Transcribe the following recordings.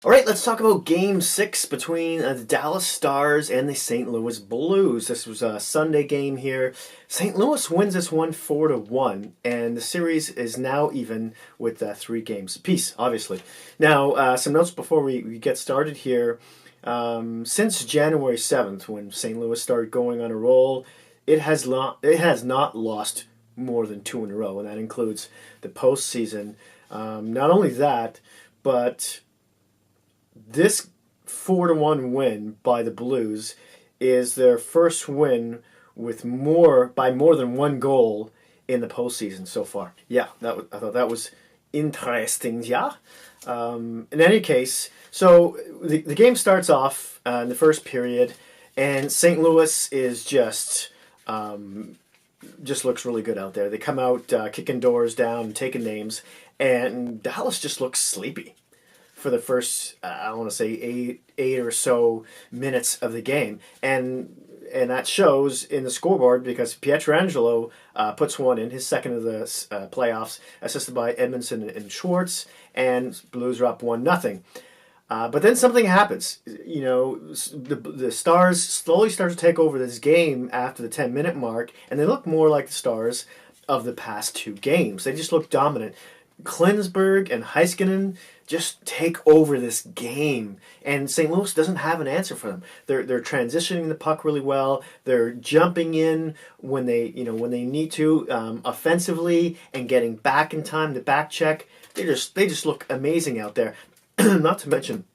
All right, let's talk about Game 6 between the Dallas Stars and the St. Louis Blues. This was a Sunday game here. St. Louis wins this one 4-1, and the series is now even with 3 games apiece, obviously. Now, some notes before we get started here. Since January 7th, when St. Louis started going on a roll, it has not lost more than 2 in a row, and that includes the postseason. Not only that, but this 4-1 win by the Blues is their first win with by more than 1 goal in the postseason so far. Yeah, I thought that was interesting. Yeah. In any case, so the game starts off in the first period, and St. Louis is just looks really good out there. They come out kicking doors down, taking names, and Dallas just looks sleepy for the first, I want to say, eight or so minutes of the game. And that shows in the scoreboard because Pietrangelo puts one in, his second of the playoffs, assisted by Edmondson and Schwartz, and Blues are up 1-0. But then something happens. You know, the Stars slowly start to take over this game after the 10-minute mark, and they look more like the Stars of the past 2 games. They just look dominant. Klinsberg and Heiskanen just take over this game, and St. Louis doesn't have an answer for them. They're transitioning the puck really well. They're jumping in when they need to offensively and getting back in time to back check. They just look amazing out there. Not to mention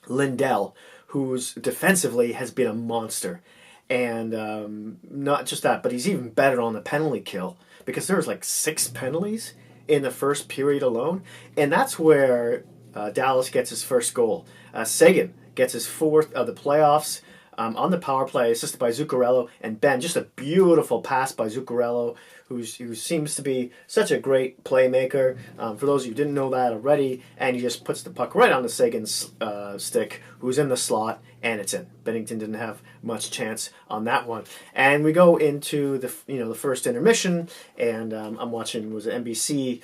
Lindell, who's defensively has been a monster, and not just that, but he's even better on the penalty kill because there was like 6 penalties in the first period alone, and that's where Dallas gets his first goal. Seguin gets his 4th of the playoffs on the power play, assisted by Zuccarello and Benn. Just a beautiful pass by Zuccarello, who seems to be such a great playmaker. For those of you who didn't know that already, and he just puts the puck right on the Seguin's stick, who's in the slot, and it's in. Bennington didn't have much chance on that one. And we go into the first intermission, and I'm watching, was it NBC,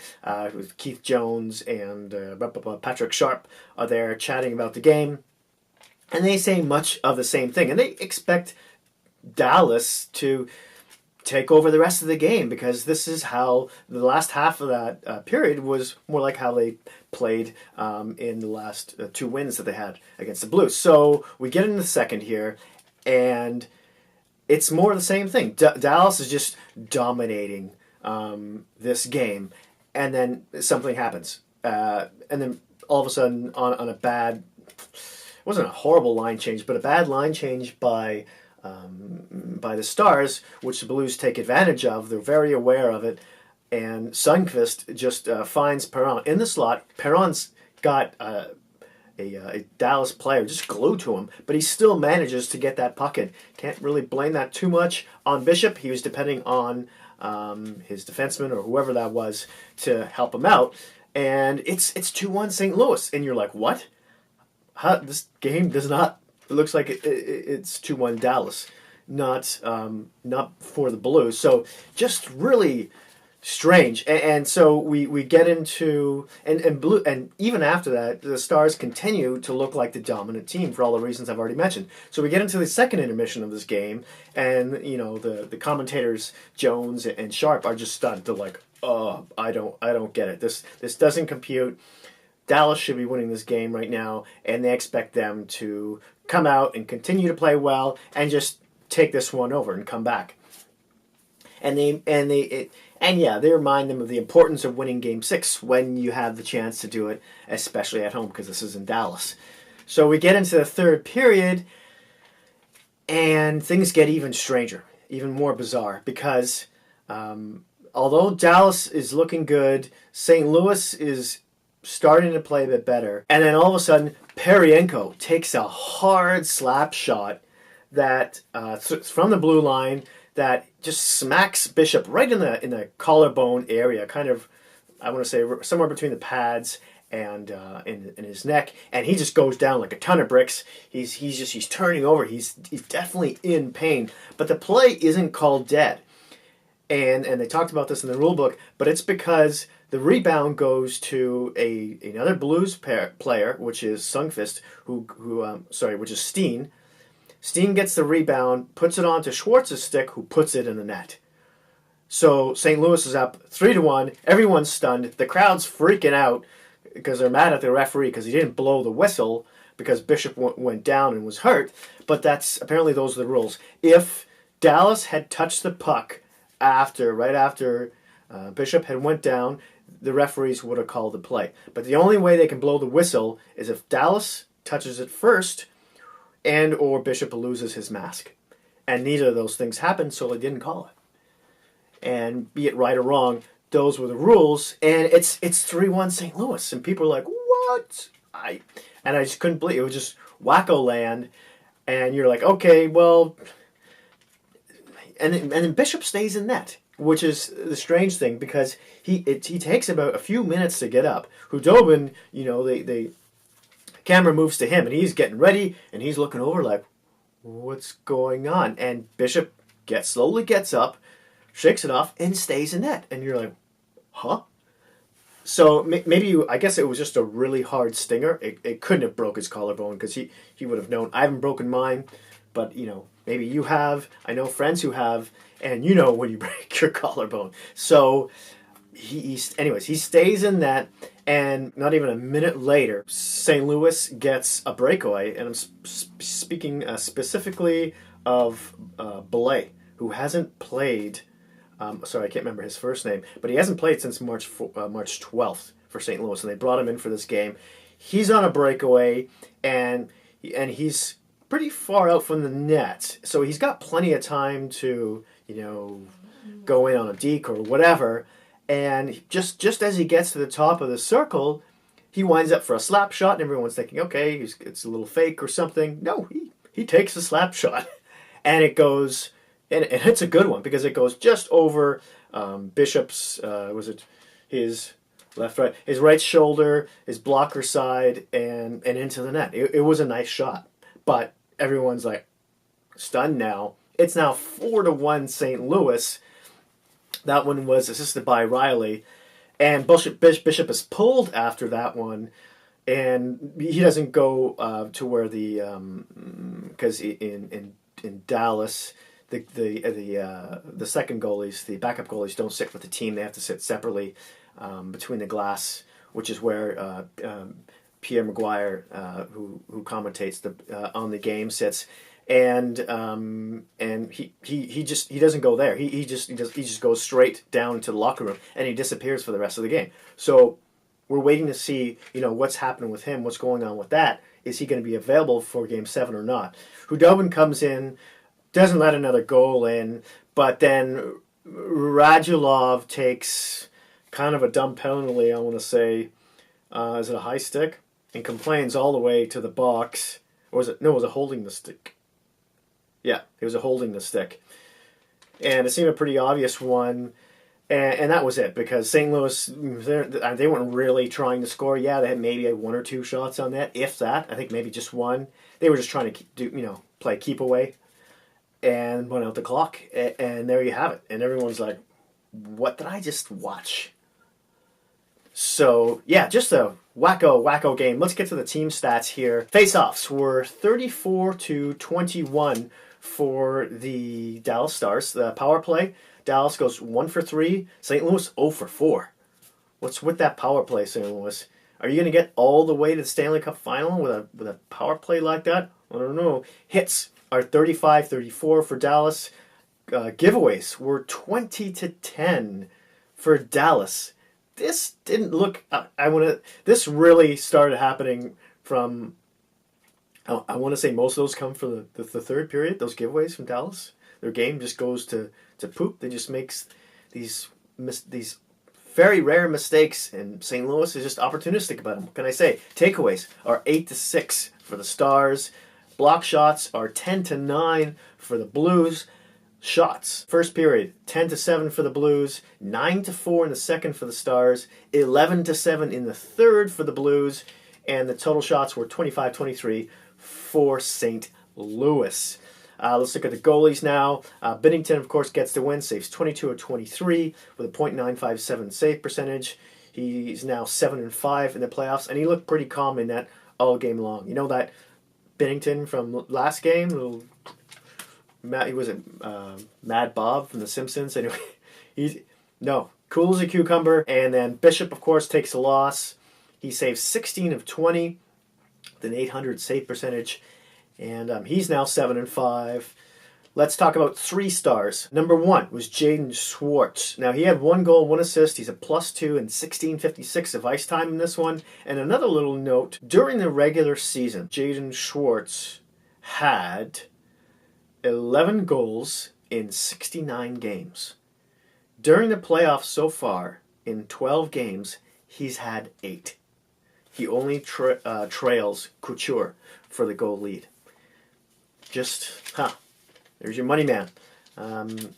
with Keith Jones and Patrick Sharp are there chatting about the game. And they say much of the same thing. And they expect Dallas to take over the rest of the game because this is how the last half of that period was more like how they played in the last 2 wins that they had against the Blues. So we get into the second here, and it's more of the same thing. Dallas is just dominating this game, and then something happens. And then all of a sudden on a bad... It wasn't a horrible line change, but a bad line change by the Stars, which the Blues take advantage of. They're very aware of it, and Sundqvist just finds Perron in the slot. Perron's got a Dallas player just glued to him, but he still manages to get that puck in. Can't really blame that too much on Bishop. He was depending on his defenseman or whoever that was to help him out, and it's 2-1 St. Louis, and you're like, what? This game does not. It looks like it's 2-1 Dallas, not for the Blues. So just really strange. And so we get into and even after that, the Stars continue to look like the dominant team for all the reasons I've already mentioned. So we get into the second intermission of this game, and the commentators Jones and Sharp are just stunned. They're like, oh, I don't get it. This doesn't compute. Dallas should be winning this game right now, and they expect them to come out and continue to play well and just take this one over and come back. And they remind them of the importance of winning Game 6 when you have the chance to do it, especially at home because this is in Dallas. So we get into the third period, and things get even stranger, even more bizarre, because although Dallas is looking good, St. Louis is starting to play a bit better. And then all of a sudden, Parienko takes a hard slap shot that from the blue line that just smacks Bishop right in the collarbone area, kind of, I want to say, somewhere between the pads and in his neck, and he just goes down like a ton of bricks. He's turning over. He's definitely in pain, but the play isn't called dead. And they talked about this in the rule book, but it's because The rebound goes to another Blues player, which is Sundqvist, which is Steen. Steen gets the rebound, puts it onto Schwartz's stick, who puts it in the net. So St. Louis is up 3-1. Everyone's stunned. The crowd's freaking out because they're mad at the referee because he didn't blow the whistle because Bishop went down and was hurt. But apparently those are the rules. If Dallas had touched the puck right after Bishop had went down, the referees would have called the play. But the only way they can blow the whistle is if Dallas touches it first and or Bishop loses his mask. And neither of those things happened, so they didn't call it. And be it right or wrong, those were the rules. And it's 3-1 St. Louis. And people are like, what? I just couldn't believe it. It was just wacko land. And you're like, okay, well... And then Bishop stays in net, which is the strange thing because he takes about a few minutes to get up. Khudobin, the camera moves to him, and he's getting ready, and he's looking over like, what's going on? And Bishop slowly gets up, shakes it off, and stays in net. And you're like, huh? So I guess it was just a really hard stinger. It couldn't have broke his collarbone because he would have known. I haven't broken mine, but, maybe you have. I know friends who have, and when you break your collarbone. So anyways, he stays in net, and not even a minute later, St. Louis gets a breakaway, and I'm speaking specifically of Belay, who hasn't played. Sorry, I can't remember his first name, but he hasn't played since March 12th for St. Louis, and they brought him in for this game. He's on a breakaway, and he's pretty far out from the net, so he's got plenty of time to, go in on a deke or whatever. And just as he gets to the top of the circle, he winds up for a slap shot, and everyone's thinking, okay, it's a little fake or something. No, he takes a slap shot, and it goes. And it's a good one because it goes just over Bishop's, his his right shoulder, his blocker side, and into the net. It was a nice shot. But everyone's like stunned now. It's now 4-1 St. Louis. That one was assisted by Riley. And Bishop is pulled after that one. And he doesn't go to where because in Dallas... The second goalies, the backup goalies, don't sit with the team. They have to sit separately between the glass, which is where Pierre Maguire, who commentates on the game, sits. And he doesn't go there. He just goes straight down to the locker room, and he disappears for the rest of the game. So we're waiting to see what's happening with him, what's going on with that. Is he going to be available for Game 7 or not? Khudobin comes in. Doesn't let another goal in, but then Radulov takes kind of a dumb penalty, I want to say. Is it a high stick? And complains all the way to the box. Or was it? No, it was a holding the stick. Yeah, it was a holding the stick. And it seemed a pretty obvious one. And that was it, because St. Louis, they weren't really trying to score. Yeah, they had maybe one or two shots on that, if that. I think maybe just one. They were just trying to play keep away. And run out the clock, and there you have it. And everyone's like, what did I just watch? So, yeah, just a wacko game. Let's get to the team stats here. Face-offs were 34-21 for the Dallas Stars. The power play, Dallas goes 1 for 3, St. Louis 0 for 4. What's with that power play, St. Louis? Are you going to get all the way to the Stanley Cup final with a power play like that? I don't know. Hits are 35-34 for Dallas. Giveaways were 20-10 for Dallas. This didn't look. This really started happening from. I want to say most of those come from the third period. Those giveaways from Dallas, their game just goes to poop. They just makes these very rare mistakes, and St. Louis is just opportunistic about them. What can I say? Takeaways are 8-6 for the Stars. Block shots are 10-9 for the Blues. Shots, first period, 10-7 for the Blues, 9-4 in the second for the Stars, 11-7 in the third for the Blues, and the total shots were 25-23 for St. Louis. Let's look at the goalies now. Binnington, of course, gets the win, saves 22 of 23 with a .957 save percentage. He's now 7-5 in the playoffs, and he looked pretty calm in that all game long. You know that Bennington from last game, little Matt, was it Mad Bob from The Simpsons? Anyway, cool as a cucumber. And then Bishop, of course, takes a loss. He saves 16 of 20, with an .800 save percentage, and he's now 7-5. Let's talk about 3 stars. Number 1 was Jaden Schwartz. Now, he had 1 goal, 1 assist. He's a +2 and 16.56 of ice time in this one. And another little note, during the regular season, Jaden Schwartz had 11 goals in 69 games. During the playoffs so far, in 12 games, he's had 8. He only trails Couture for the goal lead. There's your money man.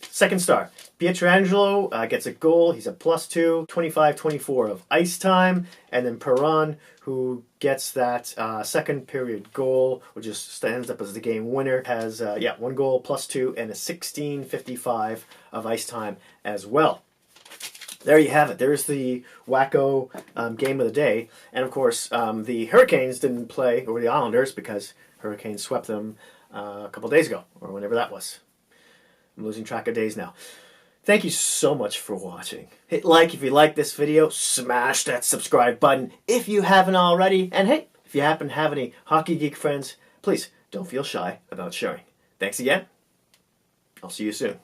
Second star, Pietrangelo gets a goal. He's a +2, 25-24 of ice time. And then Perron, who gets that second period goal, which just stands up as the game winner, has 1 goal, +2, and a 16.55 of ice time as well. There you have it. There's the wacko game of the day. And of course, the Hurricanes didn't play, or the Islanders, because Hurricanes swept them a couple days ago, or whenever that was. I'm losing track of days now. Thank you so much for watching. Hit like if you like this video. Smash that subscribe button if you haven't already. And hey, if you happen to have any Hockey Geek friends, please don't feel shy about sharing. Thanks again. I'll see you soon.